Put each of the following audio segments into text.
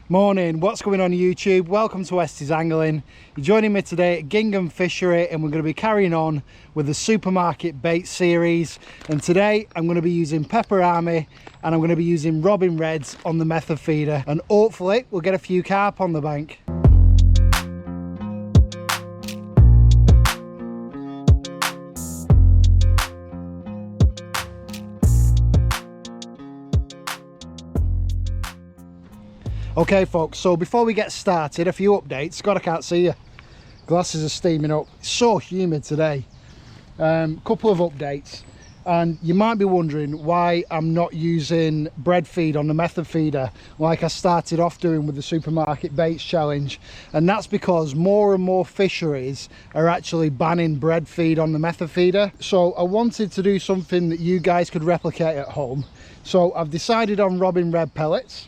Morning, what's going on YouTube? Welcome to WestysAngling. You're joining me today at Gingham Fishery and we're going to be carrying on with the supermarket bait series. And today I'm going to be using Peperami and I'm going to be using Robin Reds on the method feeder. And hopefully we'll get a few carp on the bank. Okay folks, so before we get started, a few updates. God, I can't see you. Glasses are steaming up. It's so humid today. Couple of updates. And you might be wondering why I'm not using bread feed on the method feeder like I started off doing with the supermarket baits challenge. And that's because more and more fisheries are actually banning bread feed on the method feeder. So I wanted to do something that you guys could replicate at home. So I've decided on Robin Red pellets.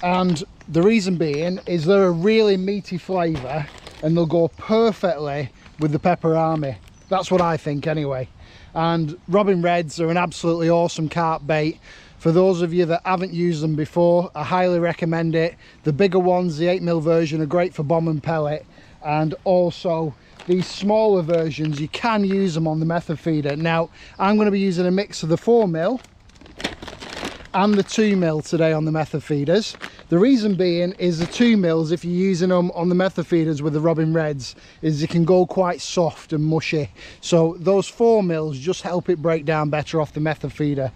And the reason being is they're a really meaty flavour and they'll go perfectly with the Peperami. That's what I think anyway. And Robin Reds are an absolutely awesome carp bait. For those of you that haven't used them before, I highly recommend it. The bigger ones, the 8mm version, are great for bomb and pellet. And also these smaller versions, you can use them on the method feeder. Now I'm going to be using a mix of the 4mm and the 2mm today on the method feeders. The reason being is the 2mm, if you're using them on the method feeders with the Robin Reds, is they can go quite soft and mushy. So those 4mm just help it break down better off the method feeder.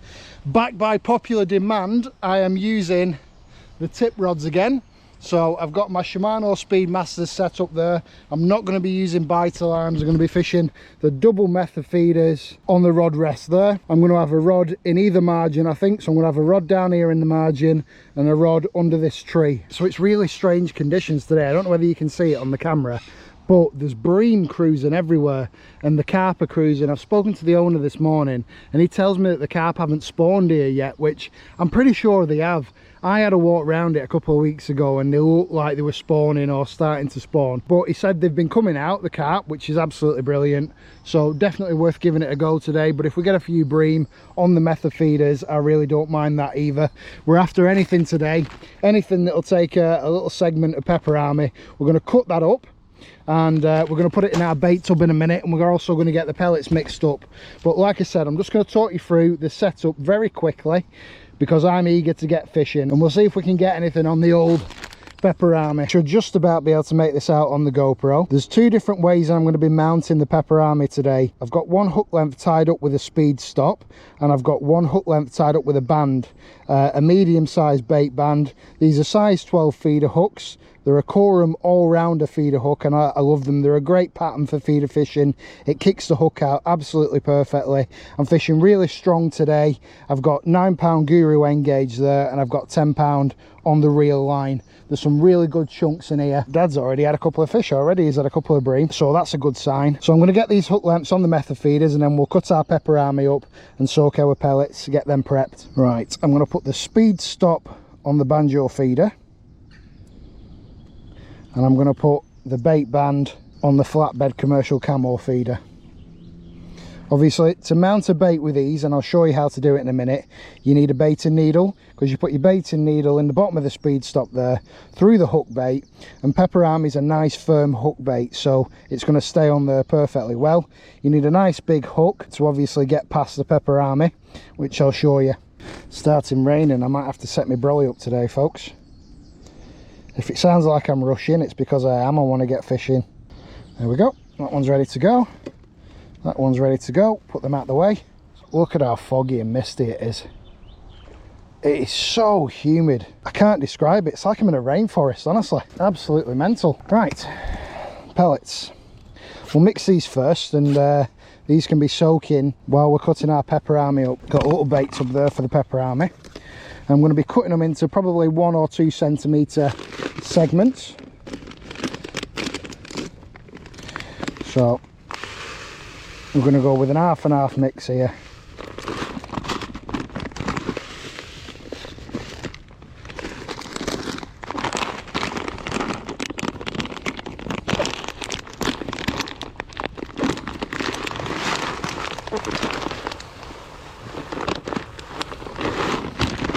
Backed by popular demand, I am using the tip rods again. So I've got my Shimano Speedmasters set up there. I'm not going to be using bite alarms. I'm going to be fishing the double method feeders on the rod rest there. I'm going to have a rod in either margin, I think. So I'm going to have a rod down here in the margin and a rod under this tree. So it's really strange conditions today. I don't know whether you can see it on the camera, but there's bream cruising everywhere and the carp are cruising. I've spoken to the owner this morning and he tells me that the carp haven't spawned here yet, which I'm pretty sure they have. I had a walk around it a couple of weeks ago and they looked like they were spawning or starting to spawn. But he said they've been coming out, the carp, which is absolutely brilliant. So definitely worth giving it a go today. But if we get a few bream on the method feeders, I really don't mind that either. We're after anything today, anything that'll take a little segment of Peperami. We're going to cut that up. And we're going to put it in our bait tub in a minute, and we're also going to get the pellets mixed up. But like I said, I'm just going to talk you through the setup very quickly because I'm eager to get fishing, and we'll see if we can get anything on the old Peperami. Should just about be able to make this out on the GoPro. There's two different ways I'm going to be mounting the Peperami today. I've got one hook length tied up with a speed stop, and I've got one hook length tied up with a band, a medium sized bait band. These are size 12 feeder hooks. They're a Quorum all-rounder feeder hook and I love them. They're a great pattern for feeder fishing. It kicks the hook out absolutely perfectly. I'm fishing really strong today. I've got 9-pound Guru Engage there and I've got 10-pound on the reel line. There's some really good chunks in here. Dad's already had a couple of fish already. He's had a couple of bream, so that's a good sign. So I'm going to get these hook lengths on the method feeders and then we'll cut our Peperami up and soak our pellets, get them prepped. Right, I'm going to put the speed stop on the banjo feeder. And I'm going to put the bait band on the flatbed commercial camo feeder. Obviously, to mount a bait with these, and I'll show you how to do it in a minute, you need a baiting needle, because you put your baiting needle in the bottom of the speed stop there, through the hook bait, and Peperami is a nice firm hook bait, so it's going to stay on there perfectly well. You need a nice big hook to obviously get past the Peperami, which I'll show you. It's starting raining, I might have to set my brolly up today, folks. If it sounds like I'm rushing, it's because I am. I want to get fishing. There we go. That one's ready to go. That one's ready to go. Put them out the way. Look at how foggy and misty it is. It is so humid. I can't describe it. It's like I'm in a rainforest, honestly. Absolutely mental. Right, pellets. We'll mix these first and these can be soaking while we're cutting our Peperami up. Got a little bait tub there for the Peperami. I'm going to be cutting them into probably 1 or 2 centimetre segments. So we're going to go with an half and half mix here.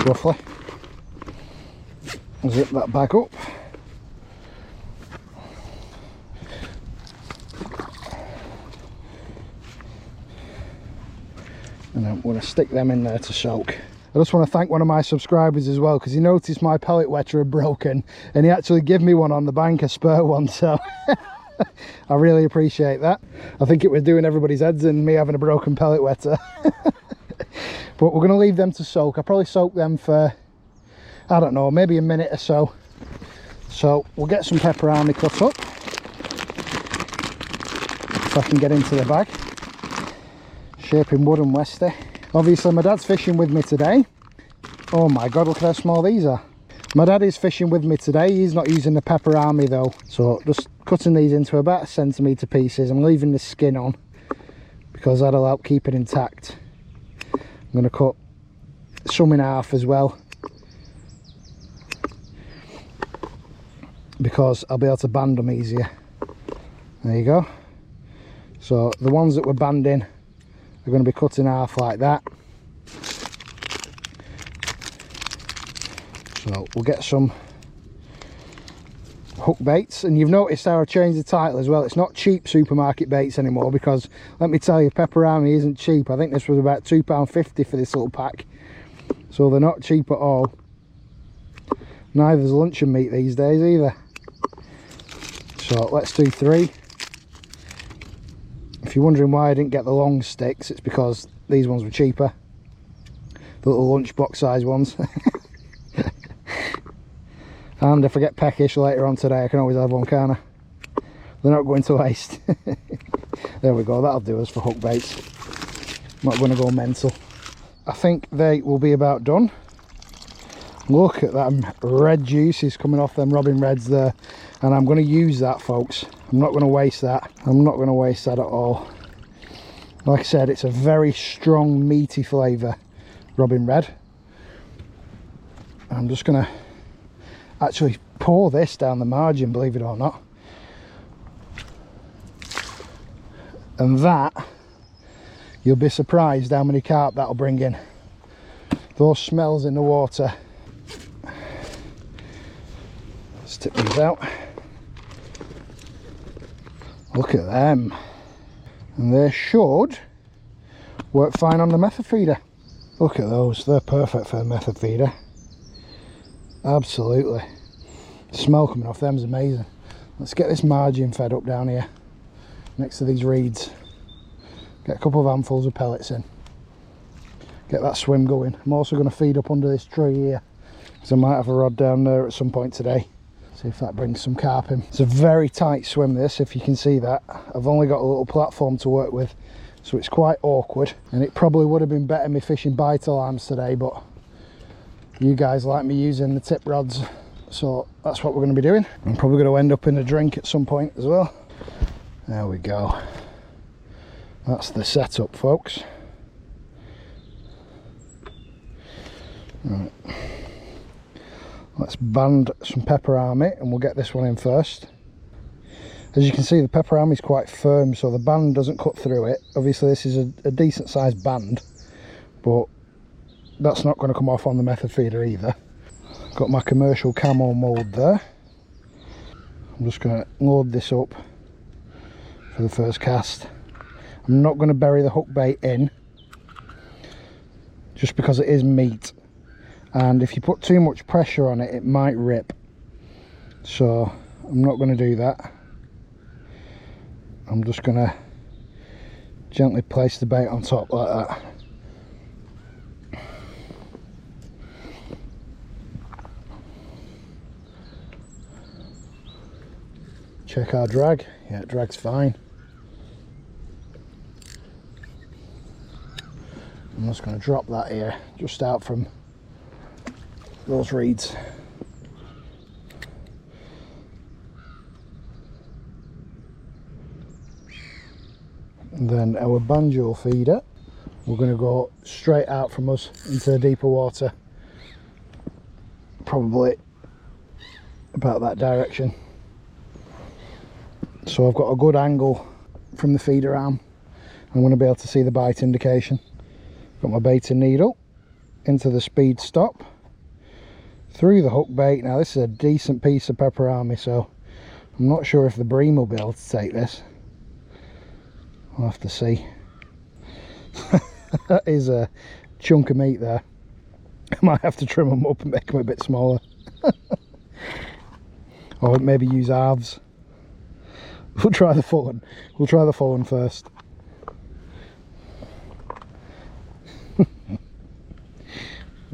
Roughly. Zip that back up. And I'm going to stick them in there to soak. I just want to thank one of my subscribers as well, because he noticed my pellet wetter had broken and he actually gave me one on the bank, a spare one, so I really appreciate that. I think it was doing everybody's heads in, me having a broken pellet wetter. But we're going to leave them to soak. I probably soak them for, I don't know, maybe a minute or so. So we'll get some Peperami cut up, if I can get into the bag. Shaping wood and Westy. Obviously my dad's fishing with me today. Oh my god, look at how small these are. My dad is fishing with me today. He's not using the Peperami though, so just cutting these into about 1 centimetre pieces. I'm leaving the skin on because that'll help keep it intact. I'm going to cut some in half as well, because I'll be able to band them easier. There you go. So the ones that we're banding are going to be cut in half like that. So we'll get some hook baits, and you've noticed how I changed the title as well. It's not cheap supermarket baits anymore, because let me tell you, Peperami isn't cheap. I think this was about £2.50 for this little pack, so they're not cheap at all. Neither's luncheon meat these days either. So let's do 3. If you're wondering why I didn't get the long sticks, it's because these ones were cheaper, the little lunchbox size ones. And if I get peckish later on today, I can always have one, can't I? They're not going to waste. There we go, that'll do us for hook baits. I'm not going to go mental. I think they will be about done. Look at that red juices coming off them Robin Reds there, and I'm going to use that, folks. I'm not going to waste that. I'm not going to waste that at all. Like I said, it's a very strong meaty flavour, Robin Red. I'm just going to actually pour this down the margin, believe it or not. And that, you'll be surprised how many carp that'll bring in. Those smells in the water. Let's tip these out. Look at them. And they should work fine on the method feeder. Look at those, they're perfect for the method feeder. Absolutely. The smell coming off them is amazing. Let's get this margin fed up down here next to these reeds. Get a couple of handfuls of pellets in. Get that swim going. I'm also going to feed up under this tree here, because I might have a rod down there at some point today. See if that brings some carp in. It's a very tight swim, this, if you can see that. I've only got a little platform to work with, so it's quite awkward, and it probably would have been better me fishing bite alarms today, but you guys like me using the tip rods, so that's what we're going to be doing. I'm probably going to end up in a drink at some point as well. There we go. That's the setup, folks. Right. Let's band some Peperami, and we'll get this one in first. As you can see, the Peperami is quite firm, so the band doesn't cut through it. Obviously this is a decent sized band, but that's not going to come off on the method feeder either. Got my commercial camo mould there. I'm just going to load this up for the first cast. I'm not going to bury the hook bait in, just because it is meat, and if you put too much pressure on it, it might rip. So I'm not going to do that. I'm just going to gently place the bait on top like that. Check our drag. Yeah, it drags fine. I'm just going to drop that here, just out from those reeds. And then our banjo feeder, we're going to go straight out from us into the deeper water, probably about that direction. So I've got a good angle from the feeder arm. I'm going to be able to see the bite indication. Got my baiting needle into the speed stop, through the hook bait. Now this is a decent piece of Peperami, so I'm not sure if the bream will be able to take this. I'll have to see. That is a chunk of meat there. I might have to trim them up and make them a bit smaller. Or maybe use halves. We'll try the full one. We'll try the full one first.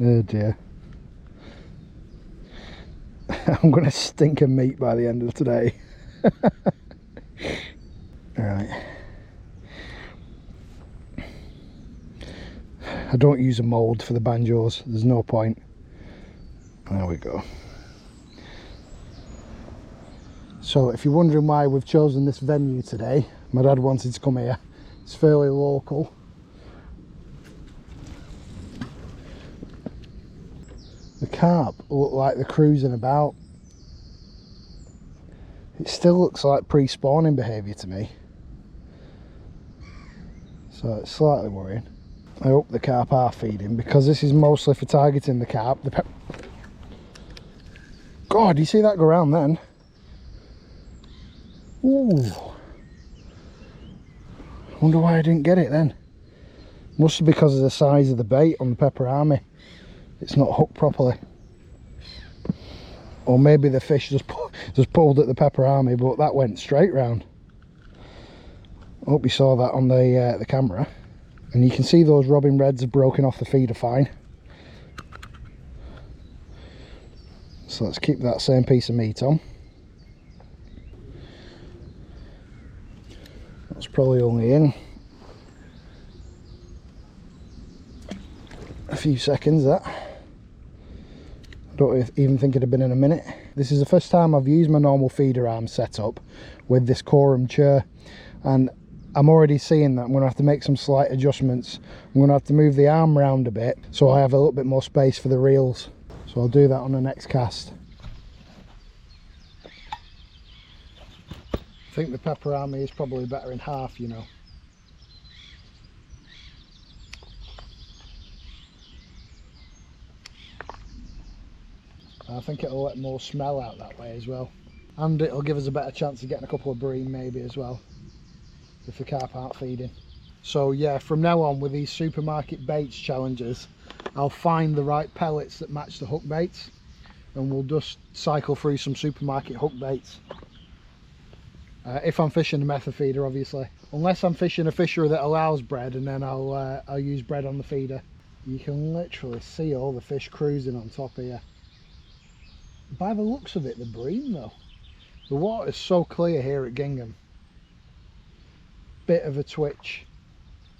Oh dear. I'm going to stink of meat by the end of today. Alright. I don't use a mould for the banjos, there's no point. There we go. So if you're wondering why we've chosen this venue today, my dad wanted to come here. It's fairly local. The carp look like they're cruising about. It still looks like pre-spawning behaviour to me. So it's slightly worrying. I hope the carp are feeding, because this is mostly for targeting the carp. God, do you see that go around then? Ooh. I wonder why I didn't get it then. Must be because of the size of the bait on the Peperami. It's not hooked properly. Or maybe the fish just pulled at the Peperami, but that went straight round. I hope you saw that on the camera. And you can see those robin reds have broken off the feeder fine. So let's keep that same piece of meat on. That's probably only in a few seconds, that. I don't even think it'd have been in a minute. This is the first time I've used my normal feeder arm setup with this Corum chair, and I'm already seeing that I'm going to have to make some slight adjustments. I'm going to have to move the arm round a bit so I have a little bit more space for the reels. So I'll do that on the next cast. I think the Peperami is probably better in half, you know. I think it'll let more smell out that way as well. And it'll give us a better chance of getting a couple of bream maybe as well, if the carp aren't feeding. So yeah, from now on with these supermarket baits challenges, I'll find the right pellets that match the hook baits, and we'll just cycle through some supermarket hook baits. If I'm fishing a method feeder, obviously. Unless I'm fishing a fishery that allows bread, and then I'll use bread on the feeder. You can literally see all the fish cruising on top here. By the looks of it, the bream though. The water's so clear here at Gingham. Bit of a twitch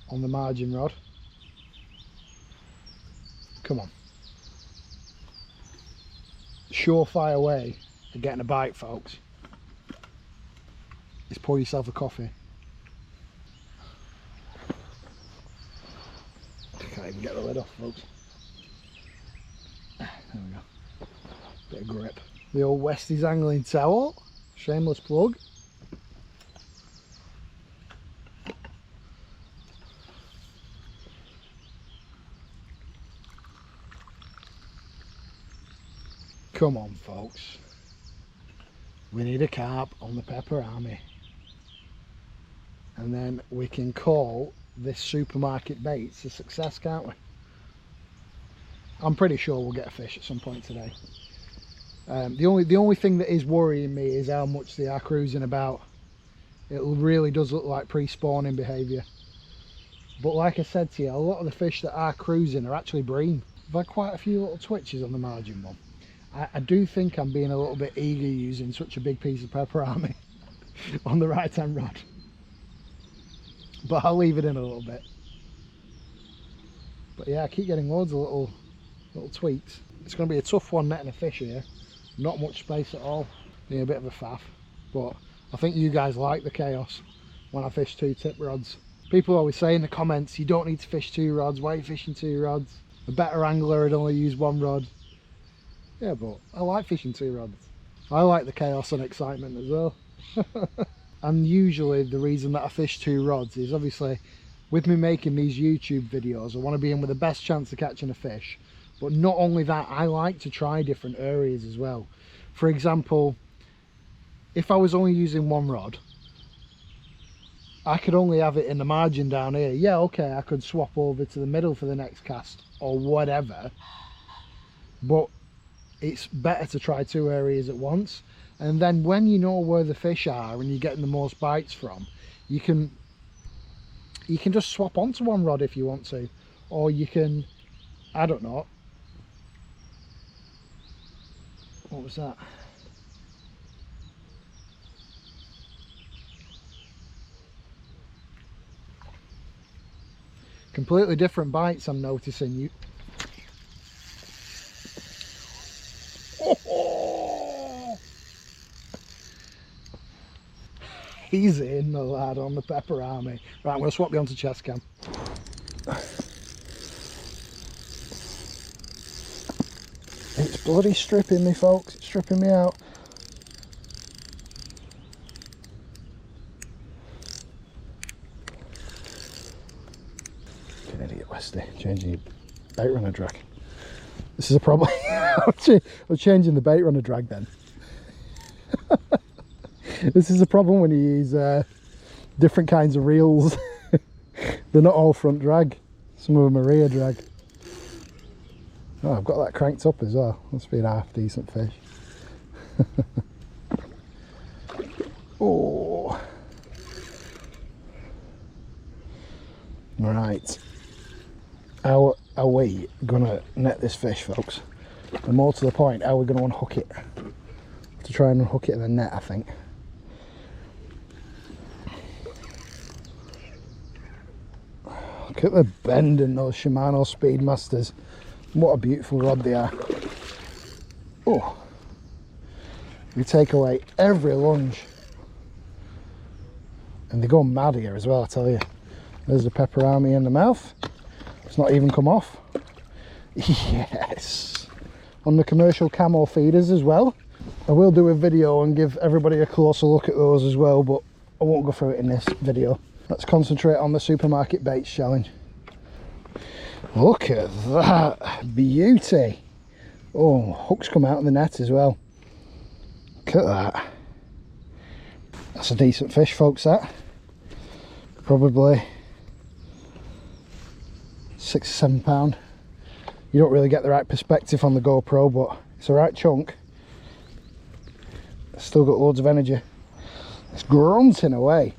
on the margin rod. Come on. Surefire way of getting a bite, folks. Just pour yourself a coffee. Can't even get the lid off, folks. There we go. Bit of grip. The old WestysAngling towel. Shameless plug. Come on, folks. We need a carp on the Peperami. And then we can call this supermarket baits a success, can't we? I'm pretty sure we'll get a fish at some point today. The only thing that is worrying me is how much they are cruising about. It really does look like pre-spawning behaviour. But like I said to you, a lot of the fish that are cruising are actually bream. I've had quite a few little twitches on the margin one. I do think I'm being a little bit eager using such a big piece of Peperami on the right hand rod. But I'll leave it in a little bit. But yeah, I keep getting loads of little tweaks. It's going to be a tough one netting a fish here. Not much space at all. Being a bit of a faff. But I think you guys like the chaos when I fish 2 tip rods. People always say in the comments, you don't need to fish 2 rods. Why are you fishing 2 rods? A better angler would only use 1 rod. Yeah, but I like fishing 2 rods. I like the chaos and excitement as well. And usually the reason that I fish 2 rods is obviously with me making these YouTube videos, I want to be in with the best chance of catching a fish, But not only that, I like to try different areas as well. For example, if I was only using one rod, I could only have it in the margin down here. Yeah, okay, I could swap over to the middle for the next cast or whatever, but it's better to try two areas at once. And then when you know where the fish are and you're getting the most bites from, you can just swap onto one rod if you want to, or you can, I don't know, what was that? Completely different bites I'm noticing. You he's in the lad on the Peperami. Right, I'm going to swap you onto chest cam. It's bloody stripping me, folks. It's stripping me out. An idiot, Westy. Changing your bait runner drag. This is a problem. I'm changing the bait runner drag then. This is a problem when you use different kinds of reels. They're not all front drag. Some of them are rear drag. Oh, I've got that cranked up as well. Must be an half decent fish. Oh. Right. How are we going to net this fish, folks? And more to the point, how are we going to unhook it? To try and unhook it in the net, I think. Look at the bend in those Shimano Speedmasters. What a beautiful rod they are. Oh, you take away every lunge. And they go mad here as well, I tell you. There's the Peperami in the mouth. It's not even come off. Yes. On the commercial camo feeders as well. I will do a video and give everybody a closer look at those as well, but I won't go through it in this video. Let's concentrate on the supermarket baits challenge. Look at that beauty. Oh, hooks come out of the net as well. Look at that. That's a decent fish, folks, that. Probably 6 or 7 pound. You don't really get the right perspective on the GoPro, but it's a right chunk. It's still got loads of energy. It's grunting away.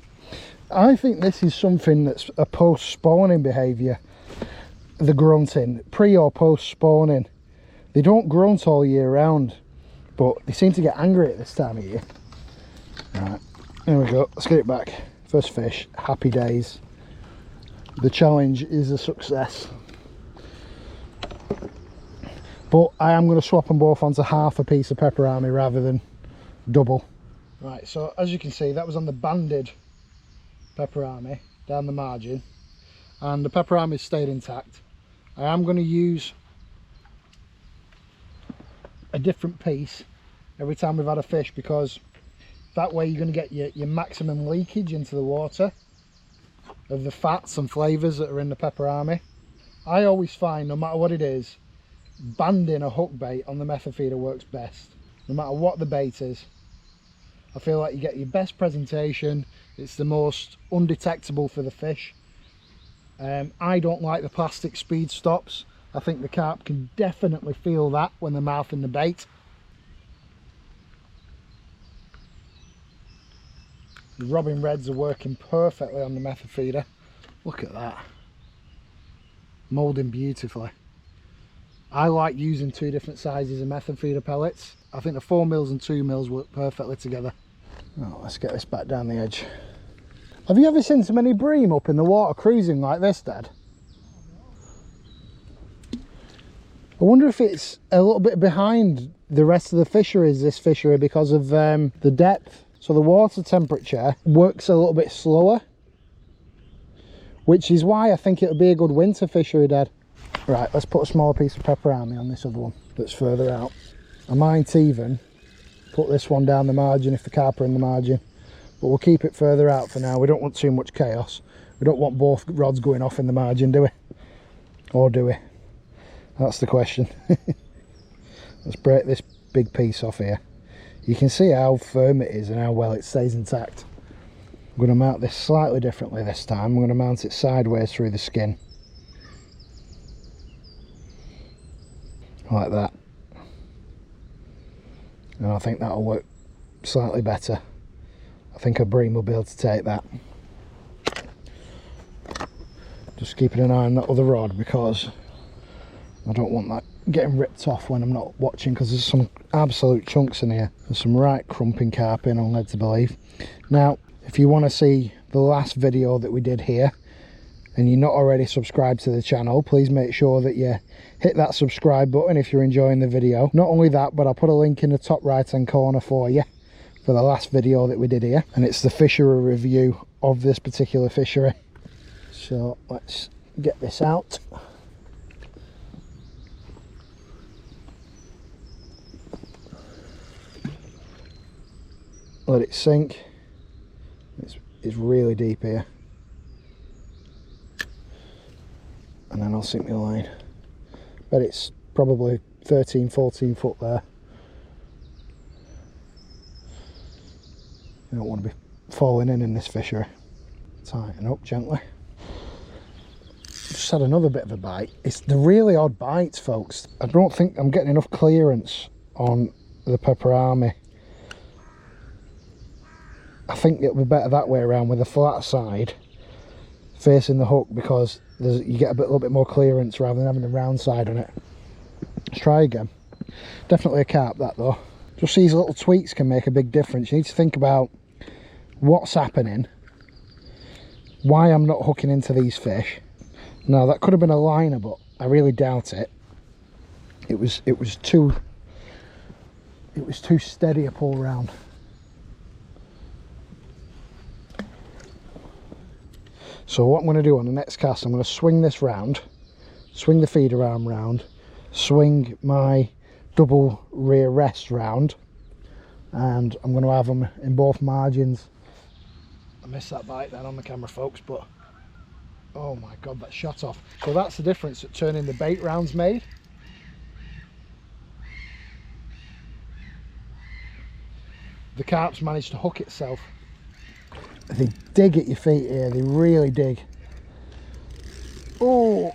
I think this is something that's a post-spawning behaviour. The grunting, pre or post-spawning. They don't grunt all year round, but they seem to get angry at this time of year. Right, there we go. Let's get it back. First fish, happy days. The challenge is a success. But I am going to swap them both onto half a piece of Peperami rather than double. Right, so as you can see, that was on the banded Peperami down the margin, and the Peperami stayed intact. I am going to use a different piece every time we've had a fish, because that way you're going to get your maximum leakage into the water of the fats and flavours that are in the Peperami. I always find, no matter what it is, banding a hook bait on the method feeder works best. No matter what the bait is, I feel like you get your best presentation. It's the most undetectable for the fish. I don't like the plastic speed stops. I think the carp can definitely feel that when they're mouthing the bait. The Robin Reds are working perfectly on the method feeder. Look at that. Moulding beautifully. I like using 2 different sizes of method feeder pellets. I think the 4mm and 2mm work perfectly together. Oh, let's get this back down the edge. Have you ever seen so many bream up in the water cruising like this, Dad? I wonder if it's a little bit behind the rest of the fisheries, this fishery, because of the depth. So the water temperature works a little bit slower, which is why I think it would be a good winter fishery, Dad. Right, let's put a smaller piece of Peperami on this other one that's further out. I might even put this one down the margin if the carp are in the margin, but we'll keep it further out for now. We don't want too much chaos. We don't want both rods going off in the margin, do we? Or do we? That's the question. Let's break this big piece off here. You can see how firm it is and how well it stays intact. I'm going to mount this slightly differently this time. I'm going to mount it sideways through the skin. Like that. And I think that'll work slightly better. I think a bream will be able to take that. Just keeping an eye on that other rod because I don't want that getting ripped off when I'm not watching, because there's some absolute chunks in here. There's some right crumping carp in, I'm led to believe. Now, if you want to see the last video that we did here and you're not already subscribed to the channel, please make sure that you hit that subscribe button if you're enjoying the video. Not only that, but I'll put a link in the top right hand corner for you for the last video that we did here, and it's the fishery review of this particular fishery. So let's get this out. Let it sink. It's really deep here, and then I'll sink my line. Bet it's probably 13-14 foot there. You don't want to be falling in this fishery. Tighten up gently. Just had another bit of a bite. It's the really odd bites, folks. I don't think I'm getting enough clearance on the Peperami. I think it'll be better that way around, with the flat side facing the hook, because you get a little bit more clearance rather than having the round side on it. Let's try again. Definitely a carp, that though. Just these little tweaks can make a big difference. You need to think about what's happening, why I'm not hooking into these fish. Now that could have been a liner, but I really doubt it. It was too steady a pull round. So what I'm going to do on the next cast, I'm going to swing this round, swing the feeder arm round, swing my double rear rest round, and I'm going to have them in both margins. I missed that bite then on the camera, folks, but oh my god, that shot off. So that's the difference that turning the bait rounds made. The carp's managed to hook itself. They dig at your feet here, they really dig. Oh,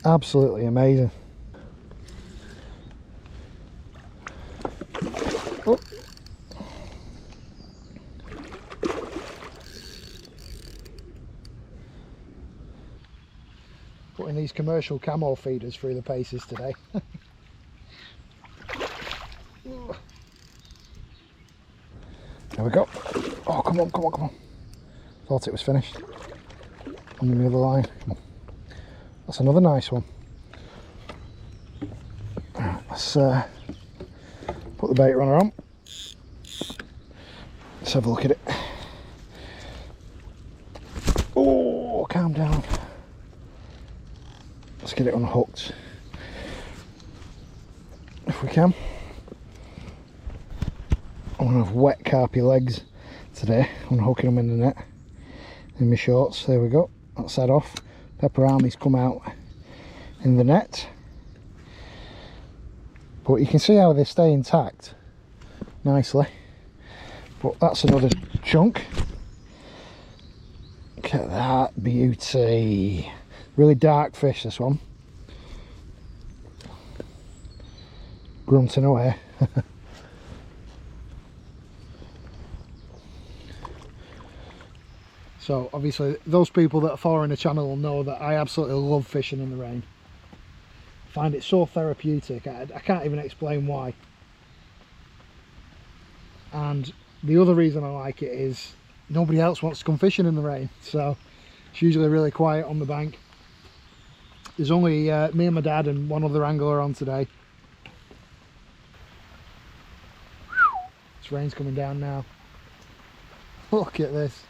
absolutely amazing. Oh. Putting these commercial camo feeders through the paces today. There we go. Oh, come on, come on, come on. Thought it was finished. On the other line. Come on. That's another nice one. Right, let's put the bait runner on. Let's have a look at it. Oh, calm down. Let's get it unhooked if we can. I'm going to have wet carpy legs today. I'm hooking them in the net in my shorts. There we go, that's that off. Peperami's come out in the net, but you can see how they stay intact nicely. But that's another chunk. Look at that beauty. Really dark fish, this one. Grunting away. So obviously those people that are following the channel will know that I absolutely love fishing in the rain. I find it so therapeutic. I can't even explain why. And the other reason I like it is nobody else wants to come fishing in the rain, so it's usually really quiet on the bank. There's only me and my dad and one other angler on today. This rain's coming down now. Look at this.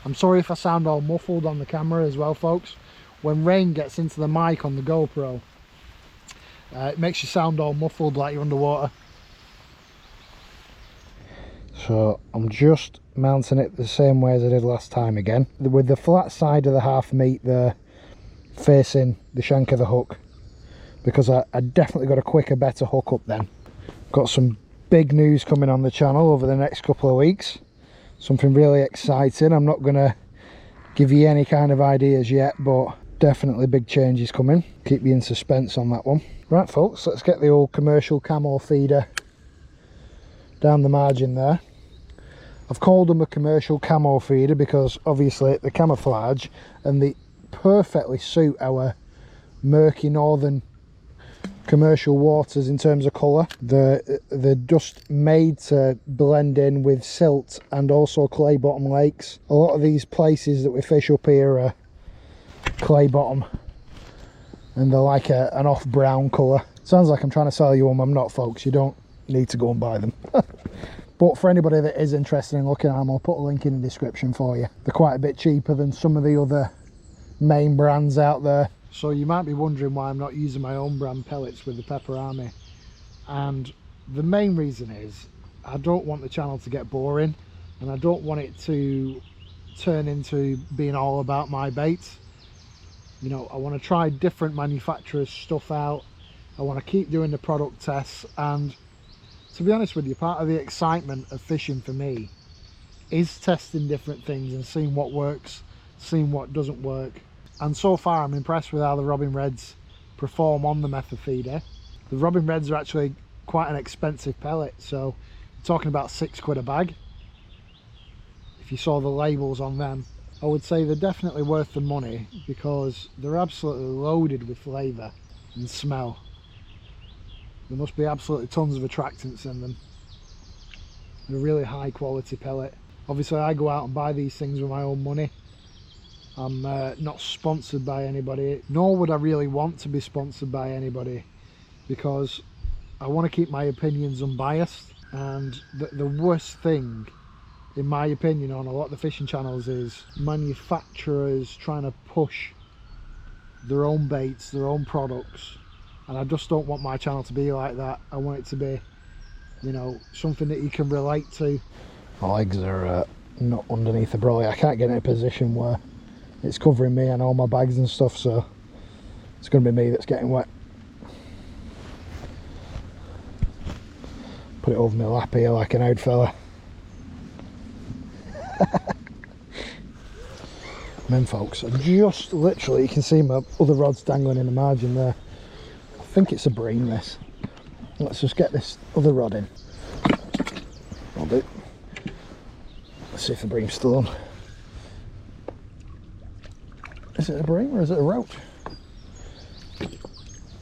I'm sorry if I sound all muffled on the camera as well, folks. When rain gets into the mic on the GoPro, it makes you sound all muffled like you're underwater. So I'm just mounting it the same way as I did last time again. With the flat side of the half meat there facing the shank of the hook, because I definitely got a quicker, better hook up then. Got some big news coming on the channel over the next couple of weeks, something really exciting. I'm not going to give you any kind of ideas yet, but definitely big changes coming. Keep you in suspense on that one. Right folks, let's get the old commercial camo feeder down the margin there. I've called them a commercial camo feeder because obviously the camouflage, and they perfectly suit our murky northern commercial waters in terms of colour. They're just made to blend in with silt and also clay bottom lakes. A lot of these places that we fish up here are clay bottom, and they're like an off brown colour. Sounds like I'm trying to sell you them. I'm not, folks. You don't need to go and buy them. But for anybody that is interested in looking at them, I'll put a link in the description for you. They're quite a bit cheaper than some of the other main brands out there. So you might be wondering why I'm not using my own brand pellets with the Peperami, and the main reason is I don't want the channel to get boring, and I don't want it to turn into being all about my baits. You know, I want to try different manufacturers' stuff out. I want to keep doing the product tests, and to be honest with you, part of the excitement of fishing for me is testing different things and seeing what works, seeing what doesn't work. And so far I'm impressed with how the Robin Reds perform on the method feeder. The Robin Reds are actually quite an expensive pellet, so I'm talking about £6 a bag. If you saw the labels on them, I would say they're definitely worth the money, because they're absolutely loaded with flavour and smell. There must be absolutely tons of attractants in them. They're a really high quality pellet. Obviously I go out and buy these things with my own money. I'm not sponsored by anybody, nor would I really want to be sponsored by anybody, because I want to keep my opinions unbiased. And the worst thing, in my opinion, on a lot of the fishing channels is manufacturers trying to push their own baits, their own products. And I just don't want my channel to be like that. I want it to be, you know, something that you can relate to. My legs are not underneath the brolly. I can't get in a position where it's covering me and all my bags and stuff, so it's going to be me that's getting wet. Put it over my lap here like an old fella. Men folks, just literally, you can see my other rods dangling in the margin there. I think it's a bream, this. Let's just get this other rod in. I'll do. Let's see if the bream's still on. Is it a bream or is it a roach?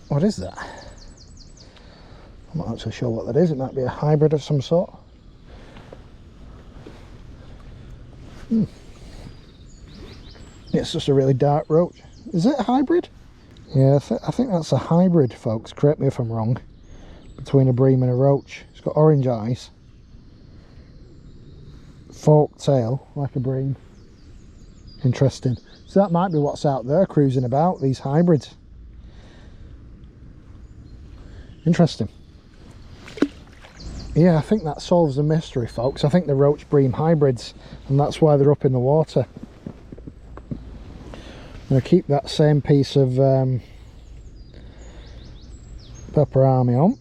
What is that? I'm not actually sure what that is. It might be a hybrid of some sort. It's just a really dark roach. Is it a hybrid? Yeah, I think that's a hybrid, folks. Correct me if I'm wrong. Between a bream and a roach. It's got orange eyes, forked tail like a bream. Interesting. So that might be what's out there cruising about, these hybrids. Interesting. Yeah, I think that solves the mystery, folks. I think the roach bream hybrids, and that's why they're up in the water. I'm going to keep that same piece of Peperami on.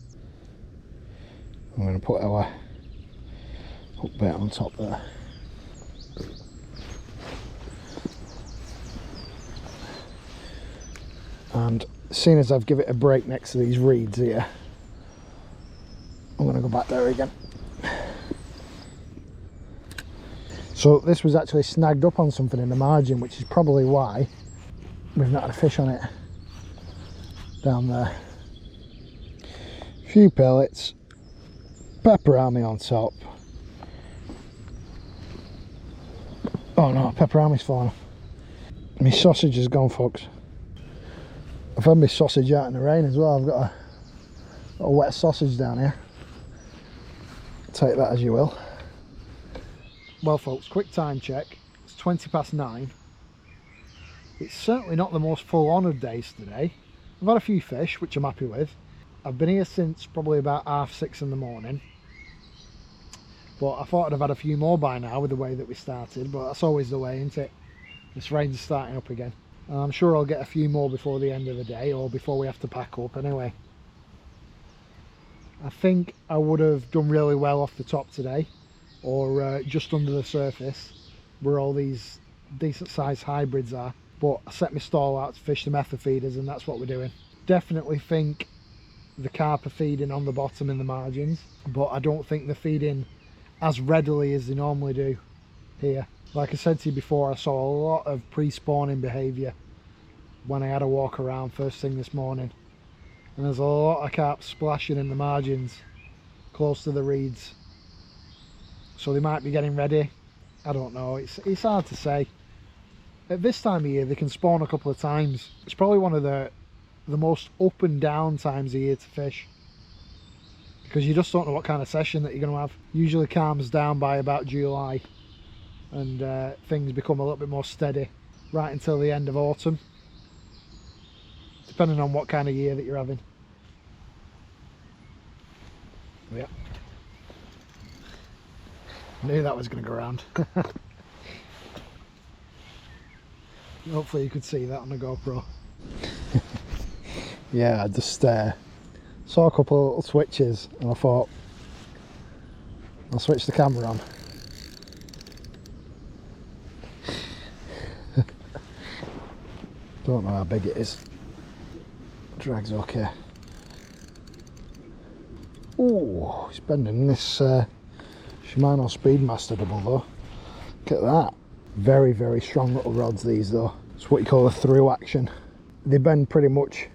I'm going to put our hook bait on top there. And seeing as I've given it a break next to these reeds here, I'm going to go back there again. So this was actually snagged up on something in the margin, which is probably why we've not had a fish on it down there. Few pellets, Peperami on top. Oh no, Peperami's fallen off. My sausage is gone, folks. I've had my sausage out in the rain as well. I've got a wet sausage down here. Take that as you will. Well folks, quick time check. It's 9:20. It's certainly not the most full-on of days today. I've had a few fish, which I'm happy with. I've been here since probably about 6:30 in the morning. But I thought I'd have had a few more by now with the way that we started, but that's always the way, isn't it? This rain's starting up again. I'm sure I'll get a few more before the end of the day, or before we have to pack up anyway. I think I would have done really well off the top today, or just under the surface where all these decent sized hybrids are, but I set my stall out to fish the method feeders, and that's what we're doing. Definitely think the carp are feeding on the bottom in the margins, but I don't think they're feeding as readily as they normally do here. Like I said to you before, I saw a lot of pre-spawning behaviour when I had a walk around first thing this morning, and there's a lot of carp splashing in the margins close to the reeds, so they might be getting ready. I don't know, it's hard to say. At this time of year they can spawn a couple of times. It's probably one of the most up and down times of year to fish, because you just don't know what kind of session that you're going to have. Usually calms down by about July, and things become a little bit more steady right until the end of autumn, depending on what kind of year that you're having. Yeah, knew that was going to go around. Hopefully you could see that on the GoPro. Yeah, I just saw a couple of little switches and I thought I'll switch the camera on. Don't know how big it is. Drag's okay. Oh, he's bending this Shimano Speedmaster double though. Look at that. Very, very strong little rods these though. It's what you call a through action. They bend pretty much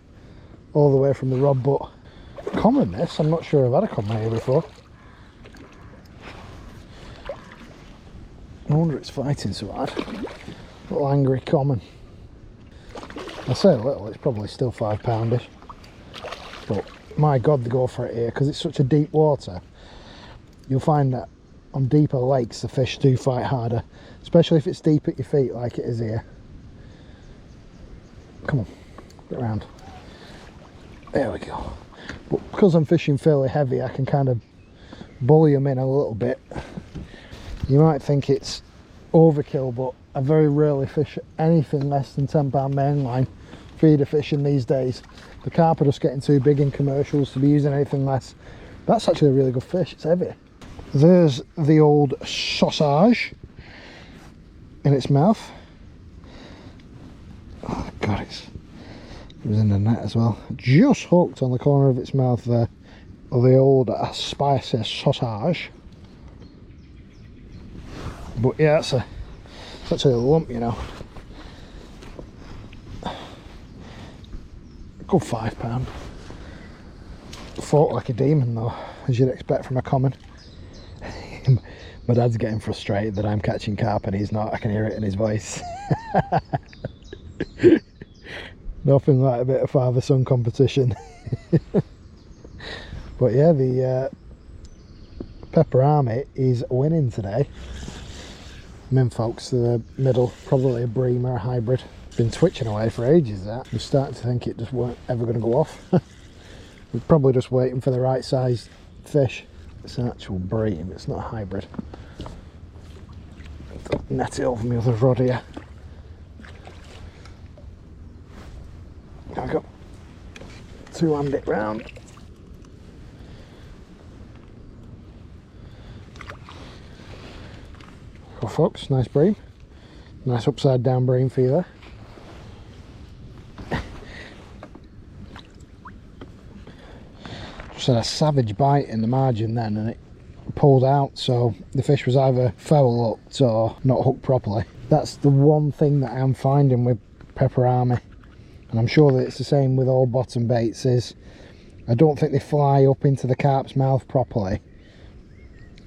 all the way from the rod, but common this, I'm not sure I've had a common here before. No wonder it's fighting so hard. Little angry common. I say a little, it's probably still £5-ish, but my god they go for it here because it's such a deep water. You'll find that on deeper lakes the fish do fight harder, especially if it's deep at your feet like it is here. Come on, get around. There we go. But because I'm fishing fairly heavy, I can kind of bully them in a little bit. You might think it's overkill, but I very rarely fish anything less than £10 mainline feeder fishing these days. The carp are just getting too big in commercials to be using anything less. That's actually a really good fish, it's heavy. There's the old sausage in its mouth. Oh god, it was in the net as well. Just hooked on the corner of its mouth there. The old spicy sausage. But yeah, it's actually a lump, you know. Good £5. Fought like a demon though, as you'd expect from a common. My dad's getting frustrated that I'm catching carp and he's not. I can hear it in his voice. Nothing like a bit of father-son competition. But yeah, the Peperami is winning today. Men folks to the middle, probably a bream or a hybrid. Been twitching away for ages that. We're starting to think it just weren't ever going to go off. We're probably just waiting for the right size fish. It's an actual bream, it's not a hybrid. Net it over my other rod here. There we go. Two-hand it round. Go folks, nice bream. Nice upside down bream for you there. Just had a savage bite in the margin then and it pulled out, so the fish was either foul hooked or not hooked properly. That's the one thing that I'm finding with Peperami, and I'm sure that it's the same with all bottom baits, is I don't think they fly up into the carp's mouth properly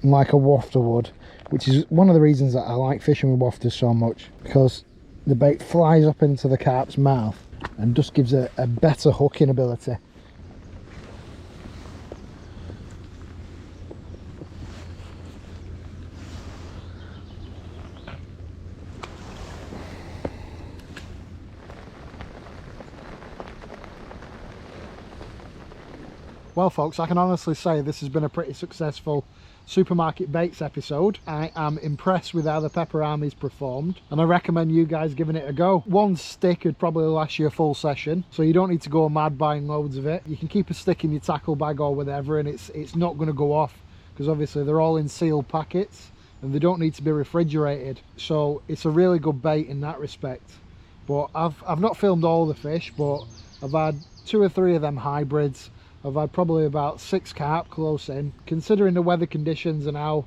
like a wafter would, which is one of the reasons that I like fishing with wafters so much, because the bait flies up into the carp's mouth and just gives a better hooking ability. Well folks, I can honestly say this has been a pretty successful supermarket baits episode. I am impressed with how the Peperami's performed, and I recommend you guys giving it a go. One stick would probably last you a full session, so you don't need to go mad buying loads of it. You can keep a stick in your tackle bag or whatever, and it's not going to go off, because obviously they're all in sealed packets and they don't need to be refrigerated, so it's a really good bait in that respect. But I've not filmed all the fish, but I've had 2 or 3 of them hybrids. I've had probably about 6 carp close in. Considering the weather conditions and how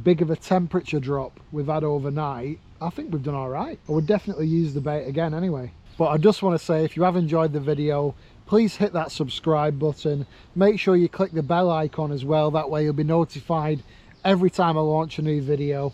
big of a temperature drop we've had overnight, I think we've done all right. I would definitely use the bait again anyway. But I just want to say, if you have enjoyed the video, please hit that subscribe button. Make sure you click the bell icon as well, that way you'll be notified every time I launch a new video.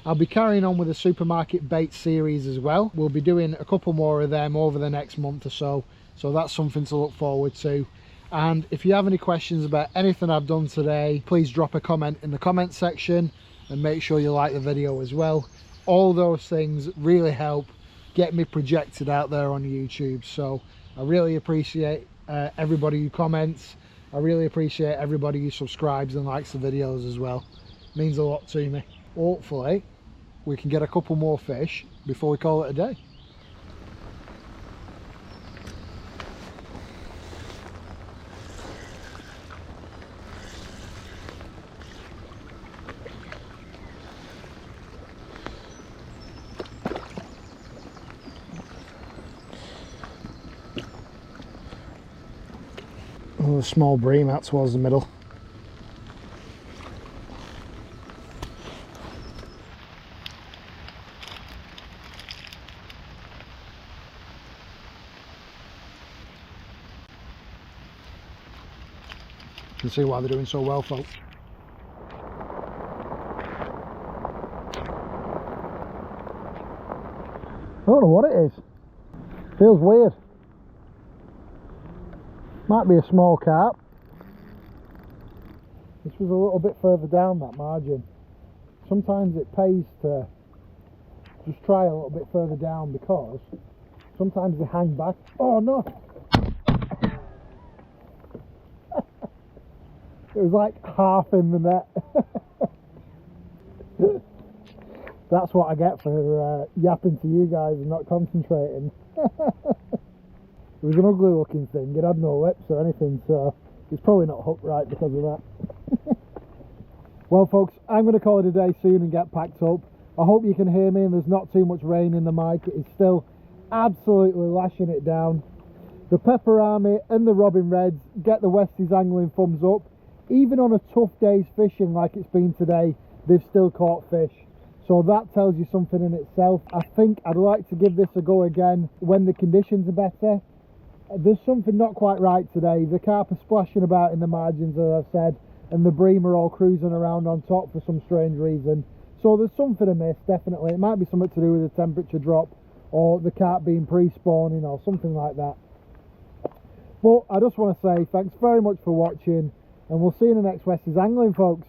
I'll be carrying on with the supermarket bait series as well. We'll be doing a couple more of them over the next month or so, so that's something to look forward to. And if you have any questions about anything I've done today, please drop a comment in the comment section, and make sure you like the video as well. All those things really help get me projected out there on YouTube, so I really appreciate everybody who comments. I really appreciate everybody who subscribes and likes the videos as well. It means a lot to me. Hopefully we can get a couple more fish before we call it a day. A small bream out towards the middle. You can see why they're doing so well, folks. I don't know what it is. Feels weird. Might be a small carp. This was a little bit further down that margin. Sometimes it pays to just try a little bit further down, because sometimes they hang back. Oh no! It was like half in the net. That's what I get for yapping to you guys and not concentrating. It was an ugly looking thing. It had no lips or anything, so it's probably not hooked right because of that. Well folks, I'm going to call it a day soon and get packed up. I hope you can hear me and there's not too much rain in the mic. It is still absolutely lashing it down. The Peperami and the Robin Reds get the WestysAngling thumbs up. Even on a tough day's fishing like it's been today, they've still caught fish. So that tells you something in itself. I think I'd like to give this a go again when the conditions are better. There's something not quite right today. The carp are splashing about in the margins, as I've said, and the bream are all cruising around on top for some strange reason. So there's something amiss, definitely. It might be something to do with the temperature drop, or the carp being pre-spawning, or something like that. But I just want to say thanks very much for watching, and we'll see you in the next WestysAngling, folks.